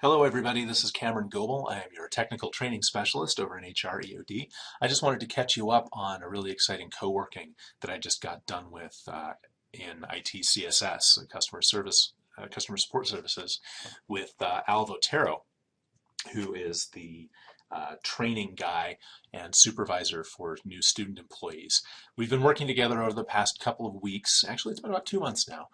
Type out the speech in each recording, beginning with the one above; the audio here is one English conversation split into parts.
Hello everybody, this is Cameron Goebel. I am your technical training specialist over in HR EOD. I just wanted to catch you up on a really exciting co-working that I just got done with in IT CSS, customer support services, with Al Votero, who is the training guy and supervisor for new student employees. We've been working together over the past couple of weeks. Actually, it's been about 2 months now,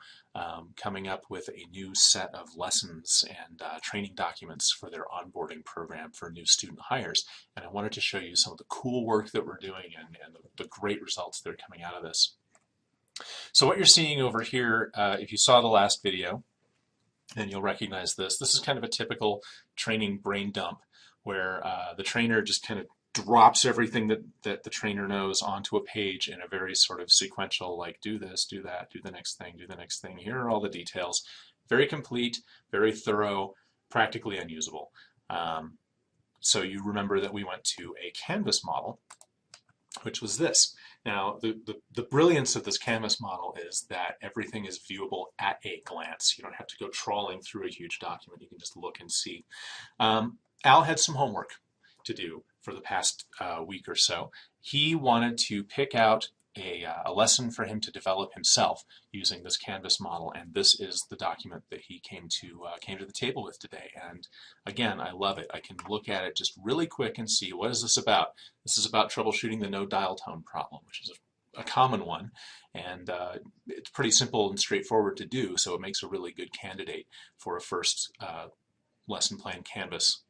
coming up with a new set of lessons and training documents for their onboarding program for new student hires. And I wanted to show you some of the cool work that we're doing and the great results that are coming out of this. So what you're seeing over here, if you saw the last video, and you'll recognize this. This is kind of a typical training brain dump where the trainer just kind of drops everything that the trainer knows onto a page in a very sort of sequential, like do this, do that, do the next thing, do the next thing. Here are all the details. Very complete, very thorough, practically unusable. So you remember that we went to a Canvas model, which was this. Now, the brilliance of this Canvas model is that everything is viewable at a glance. You don't have to go trawling through a huge document. You can just look and see. Al had some homework to do for the past week or so. He wanted to pick out a lesson for him to develop himself using this Canvas model, and this is the document that he came to the table with today. And again, I love it. I can look at it just really quick and see, what is this about? This is about troubleshooting the no dial tone problem, which is a common one, and it's pretty simple and straightforward to do, so it makes a really good candidate for a first lesson plan Canvas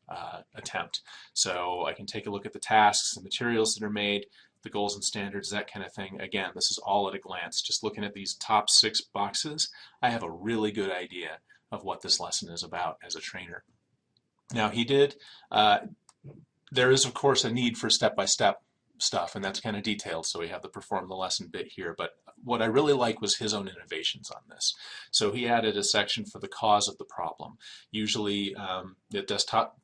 attempt. So I can take a look at the tasks, the materials that are made, the goals and standards, that kind of thing. Again, this is all at a glance. Just looking at these top 6 boxes, I have a really good idea of what this lesson is about as a trainer. Now there is of course a need for step-by-step stuff, and that's kind of detailed, so we have the perform the lesson bit here, but what I really like was his own innovations on this. So he added a section for the cause of the problem. Usually the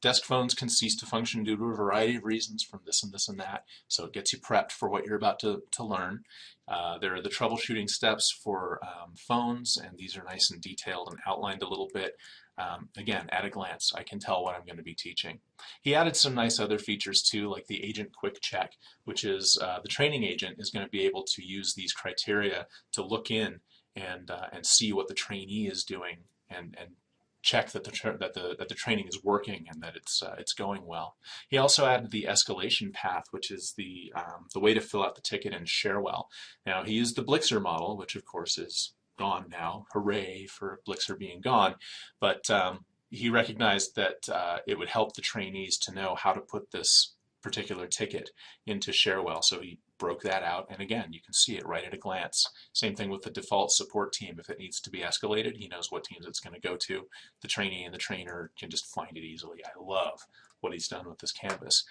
desk phones can cease to function due to a variety of reasons from this and this and that, so it gets you prepped for what you're about to learn. There are the troubleshooting steps for phones, and these are nice and detailed and outlined a little bit. Again, at a glance, I can tell what I'm going to be teaching. He added some nice other features too, like the agent quick check, which is the training agent is going to be able to use these criteria to look in and see what the trainee is doing and check that the training is working and that it's going well. He also added the escalation path, which is the way to fill out the ticket in Sharewell. Now he used the Blixer model, which of course is gone now. Hooray for Blixer being gone. But he recognized that it would help the trainees to know how to put this particular ticket into Sharewell. So he broke that out, and again, you can see it right at a glance. Same thing with the default support team. If it needs to be escalated, he knows what teams it's going to go to. The trainee and the trainer can just find it easily. I love what he's done with this Canvas.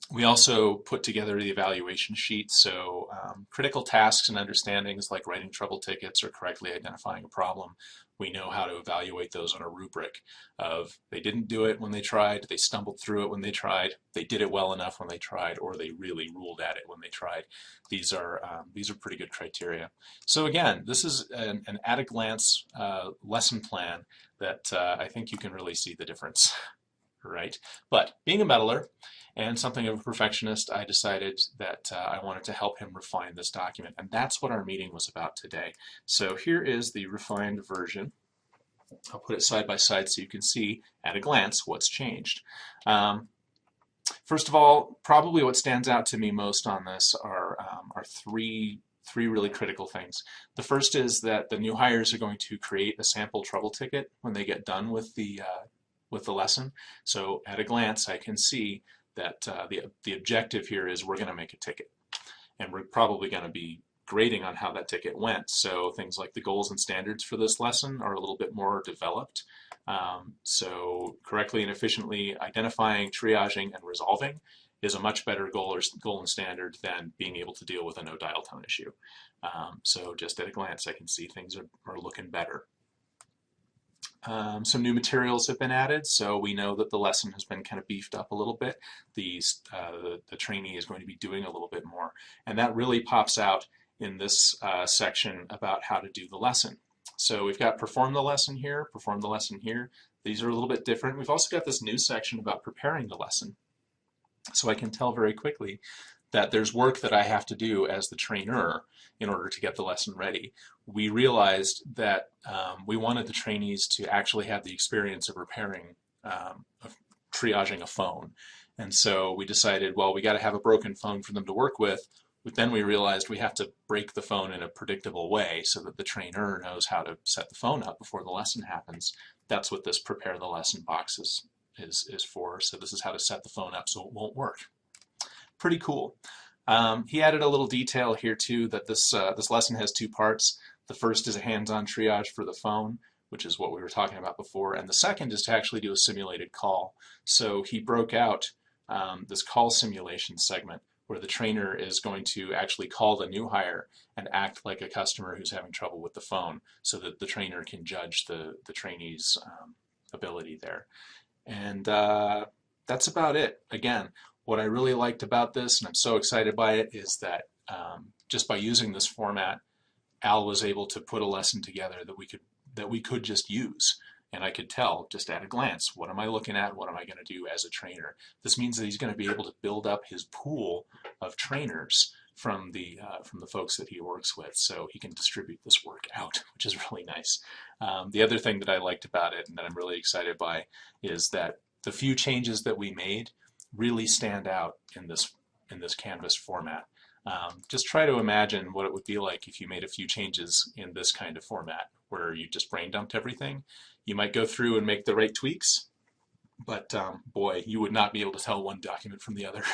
We also put together the evaluation sheet, so critical tasks and understandings like writing trouble tickets or correctly identifying a problem, we know how to evaluate those on a rubric of they didn't do it when they tried, they stumbled through it when they tried, they did it well enough when they tried, or they really ruled at it when they tried. These are pretty good criteria. So again, this is an at-a-glance lesson plan that I think you can really see the difference. Right? But being a meddler and something of a perfectionist, I decided that I wanted to help him refine this document, and that's what our meeting was about today. So here is the refined version. I'll put it side by side so you can see at a glance what's changed. First of all, probably what stands out to me most on this are three really critical things. The first is that the new hires are going to create a sample trouble ticket when they get done with the lesson. So at a glance, I can see that the objective here is we're going to make a ticket, and we're probably going to be grading on how that ticket went. So things like the goals and standards for this lesson are a little bit more developed. So correctly and efficiently identifying, triaging, and resolving is a much better goal and standard than being able to deal with a no dial tone issue. So just at a glance, I can see things are looking better. Some new materials have been added, so we know that the lesson has been kind of beefed up a little bit. The trainee is going to be doing a little bit more, and that really pops out in this section about how to do the lesson. So we've got perform the lesson here, perform the lesson here. These are a little bit different. We've also got this new section about preparing the lesson. So I can tell very quickly that there's work that I have to do as the trainer in order to get the lesson ready. We realized that we wanted the trainees to actually have the experience of repairing, of triaging a phone. And so we decided, well, we got to have a broken phone for them to work with. But then we realized we have to break the phone in a predictable way so that the trainer knows how to set the phone up before the lesson happens. That's what this prepare the lesson box is for. So this is how to set the phone up so it won't work. Pretty cool. He added a little detail here too that this lesson has two parts. The first is a hands-on triage for the phone, which is what we were talking about before, and the second is to actually do a simulated call. So he broke out this call simulation segment where the trainer is going to actually call the new hire and act like a customer who's having trouble with the phone so that the trainer can judge the trainee's ability there. And that's about it. Again, what I really liked about this, and I'm so excited by it, is that just by using this format, Al was able to put a lesson together that we could just use. And I could tell just at a glance, what am I looking at? What am I going to do as a trainer? This means that he's going to be able to build up his pool of trainers from the folks that he works with, so he can distribute this work out, which is really nice. The other thing that I liked about it and that I'm really excited by is that the few changes that we made really stand out in this Canvas format. Just try to imagine what it would be like if you made a few changes in this kind of format where you just brain dumped everything. You might go through and make the right tweaks, but boy, you would not be able to tell one document from the other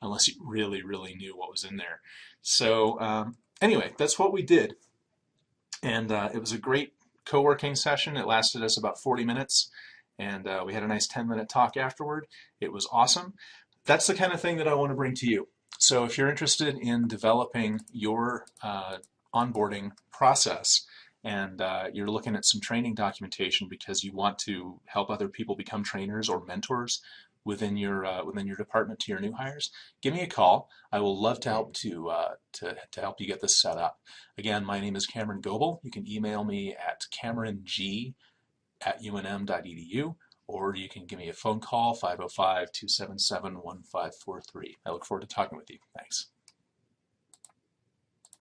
unless you really, really knew what was in there. So anyway, that's what we did. And it was a great co-working session. It lasted us about 40 minutes, and we had a nice 10-minute talk afterward. It was awesome. That's the kind of thing that I want to bring to you. So if you're interested in developing your onboarding process and you're looking at some training documentation because you want to help other people become trainers or mentors within your department to your new hires, give me a call. I will love to help to help you get this set up. Again, my name is Cameron Goebel. You can email me at camerong@unm.edu, or you can give me a phone call, 505-277-1543. I look forward to talking with you. Thanks.